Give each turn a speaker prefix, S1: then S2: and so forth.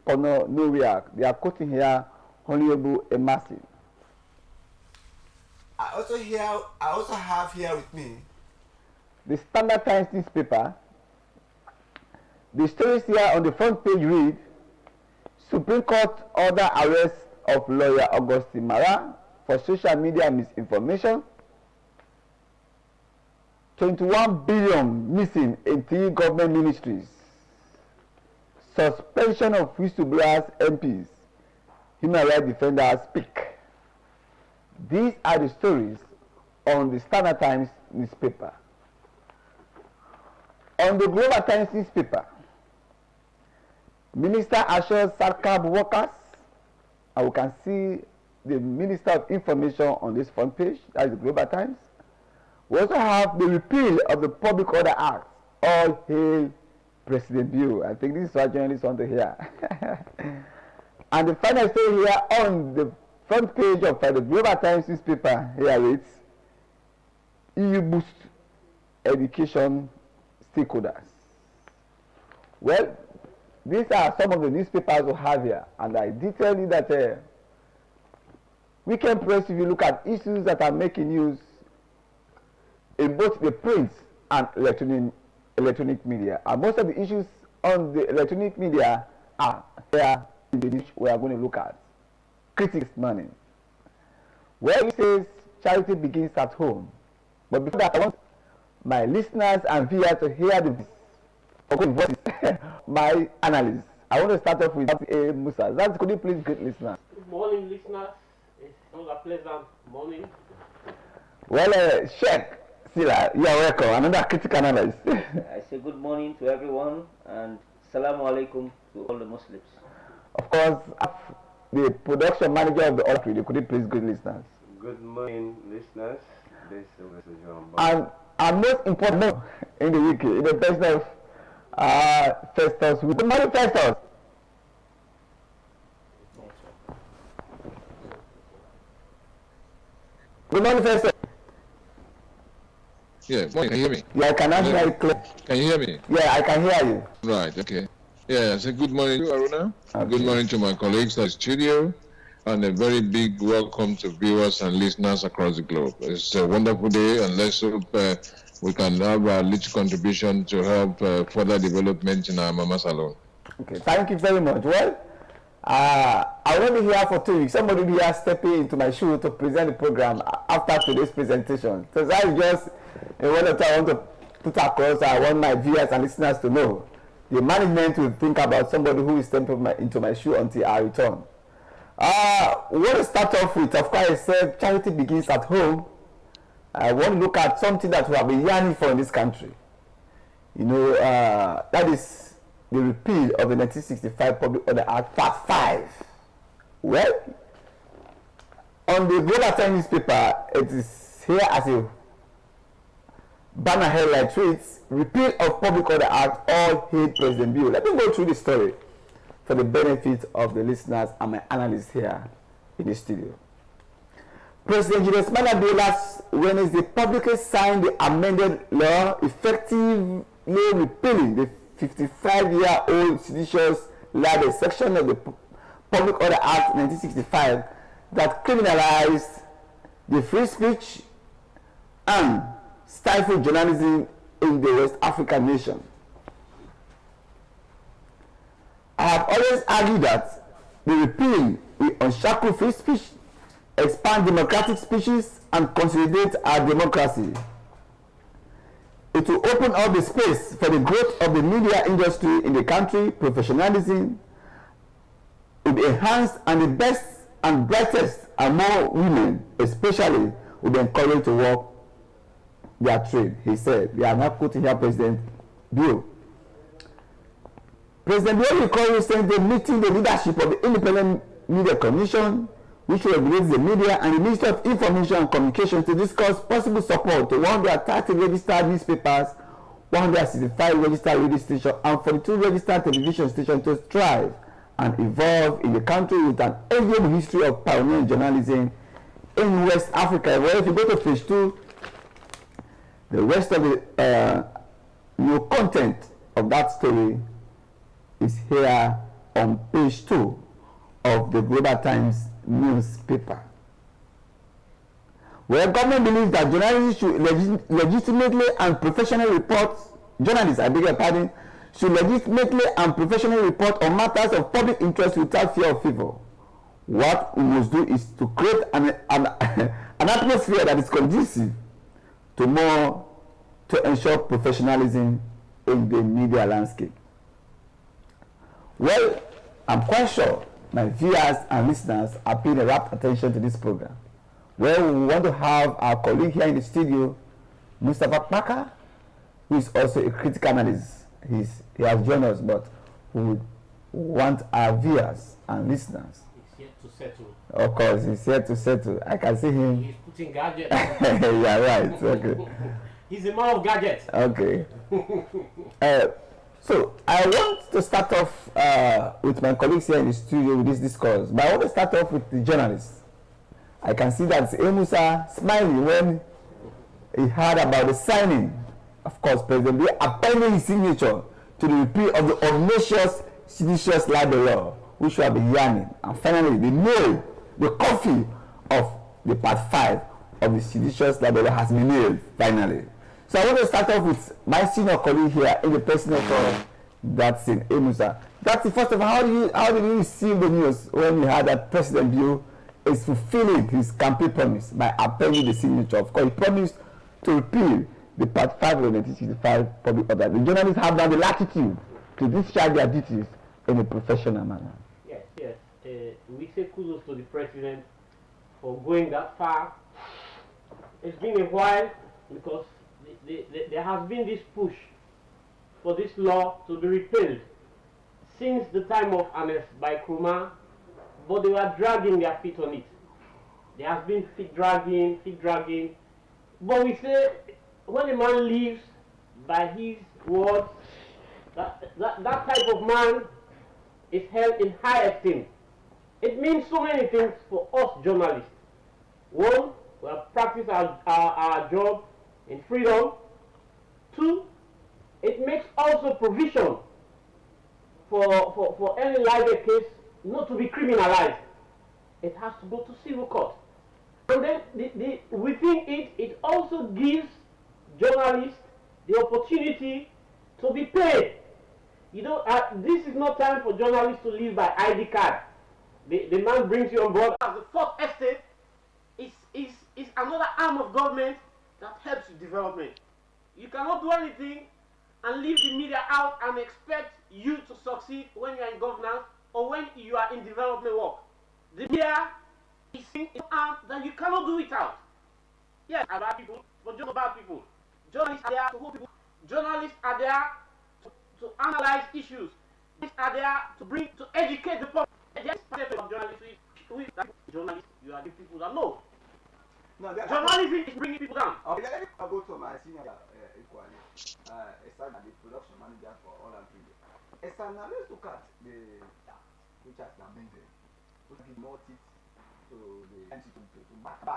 S1: or no react. They are quoting here Honorable Emerson.
S2: I also have here with me
S1: the Standard Times newspaper. The stories here on the front page read: Supreme Court order arrest of lawyer Kamara for social media misinformation. 21 billion missing in 3 government ministries. Suspension of whistleblowers MPs. Human rights defenders speak. These are the stories on the Standard Times newspaper. On the Global Times newspaper, Minister assures SARCAB workers, and we can see the Minister of Information on this front page, that is the Global Times. We also have the repeal of the Public Order Act. All hail President Bill. I think this is what journalists want to hear. And the final story here on the front page of the Global Times newspaper here reads: EU boost education stakeholders. Well, these are some of the newspapers we have here, and I did tell you that Weekend Press, if you look at issues that are making news in both the print and electronic media, and most of the issues on the electronic media are here in the niche we are going to look at. Critics morning, where it says charity begins at home. But before that, I want my listeners and viewers to hear the voices my analysts. I want to start off with A. Musa. That could you please greet listeners?
S3: Good morning, listeners. It's a pleasant morning.
S1: Well, Sheikh Sila, you are welcome. Another critical analyst.
S4: I say good morning to everyone and Assalamu alaikum to all the Muslims.
S1: Of course, the production manager of the Oratory, could you please greet listeners?
S5: Good morning, listeners. This is
S1: John. And most important in the UK, in the person of Festus. Good morning, Festus. Good morning, Festus.
S6: Yeah, morning. Can you hear me?
S1: Yeah, I can hear you clear.
S6: Can you hear me?
S1: Yeah, I can hear you.
S6: Right, okay. Yeah, so good morning to Aruna.
S1: Okay.
S6: Good morning to my colleagues at the studio. And a very big welcome to viewers and listeners across the globe. It's a wonderful day, and let's hope we can have a little contribution to help further development in our Mama Salon.
S1: Okay, thank you very much. Well, I will be here for 2 weeks. Somebody will be here stepping into my shoe to present the program after today's presentation. So that is just one of the I want to put across. I want my viewers and listeners to know. The management will think about somebody who is stepping into my shoe until I return. We want to start off with, of course, I said charity begins at home. I want to look at something that we have been yearning for in this country. You know, that is the repeal of the 1965 Public Order Act, Part 5. Well, on the Global Times newspaper, it is here as a banner headline tweets: repeal of Public Order Act, all hail President Bill. Let me go through the story for the benefit of the listeners and my analysts here in the studio. President Julius Maada last Wednesday publicly signed the amended law effectively repealing the 55-year-old seditious libel section of the Public Order Act 1965 that criminalized the free speech and stifled journalism in the West African nation. I have always argued that the repeal will unshackle free speech, expand democratic speeches, and consolidate our democracy. It will open up the space for the growth of the media industry in the country. Professionalism will be enhanced, and the best and brightest and more women especially will be encouraged to work their trade, he said. We are now quoting here President Bill. President Bill recalled recently meeting the leadership of the Independent Media Commission, which regulates the media, and the Ministry of Information and Communication to discuss possible support to 130 registered newspapers, 165 registered radio stations, and 42 registered television stations to thrive and evolve in the country with an enviable history of pioneering journalism in West Africa. Well, if you go to page 2, the rest of the content of that story is here on page 2 of the Global Times newspaper. Where government believes that journalists should legitimately and professionally report, journalists, I beg your pardon, should legitimately and professionally report on matters of public interest without fear of favor. What we must do is to create an atmosphere that is conducive to ensure professionalism in the media landscape. Well, I'm quite sure my viewers and listeners are paying a rapt attention to this program. Well, we want to have our colleague here in the studio, Mustafa Paka, who is also a critical analyst. He has joined us, but we want our viewers and listeners.
S3: He's here to settle.
S1: Of course, he's here to settle. I can see him.
S3: He's putting gadgets.
S1: Yeah, right. Okay.
S3: He's a man of gadgets.
S1: Okay. So I want to start off with my colleagues here in the studio with this discourse, but I want to start off with the journalists. I can see that Emusa smiling when he heard about the signing, of course, President B appending his signature to the repeal of the obnoxious seditious libel law, which we have been yearning. And finally, the coffee of the part 5 of the seditious libel law has been nailed, finally. So I want to start off with my senior colleague here in the person of Datsin Emusa. Datsin, first of all, how did you receive the news when you heard that President Bill is fulfilling his campaign promise by appending the signature? Of course, he promised to repeal the Part 5 of the 1965 public order. The journalists have now the latitude to discharge their duties in a professional manner.
S3: Yes. We say kudos to the president for going that far. It's been a while because there has been this push for this law to be repealed since the time of Ernest by Kamara, but they were dragging their feet on it. There has been feet dragging. But we say when a man lives by his word, that type of man is held in high esteem. It means so many things for us journalists. One, we have practiced our job in freedom. Two, it makes also provision for any libel case not to be criminalized. It has to go to civil court. And then within it also gives journalists the opportunity to be paid. You know, this is not time for journalists to live by ID card. The man brings you on board. The fourth estate is another arm of government that helps with development. You cannot do anything and leave the media out and expect you to succeed when you are in governance or when you are in development work. The media is an arm that you cannot do without. Yes, are bad people, but just bad people. Journalists are there to hold people. Journalists are there to analyze issues. Journalists are there to educate the public. Yes, journalists, you are the people that know.
S2: No,
S3: journalism is bringing people down.
S2: Okay, let me go to my senior equally. Esther, the production manager for all and three. Esther, now let's look at the which has been there. Let's give more teeth to the entity to back